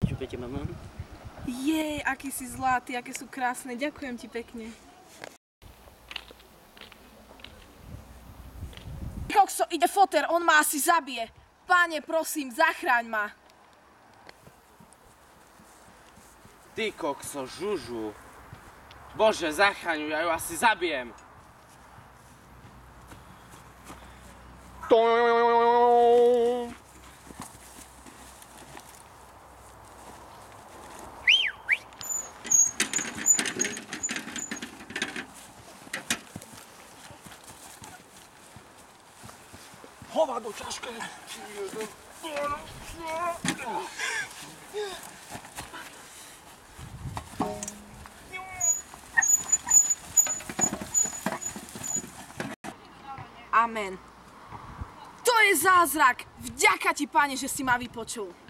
Čupete, mama? Jej, aký si zlatý, aké sú krásne. Ďakujem ti pekne. Kokso, ide foter, on ma asi zabije. Páne, prosím, zachráň ma. Ty kokso, Žužu. Bože, zachraňuj, ja ju asi zabijem. Hovado, ťažké. Amen. To je zázrak. Vďaka ti, Pane, že si ma vypočul.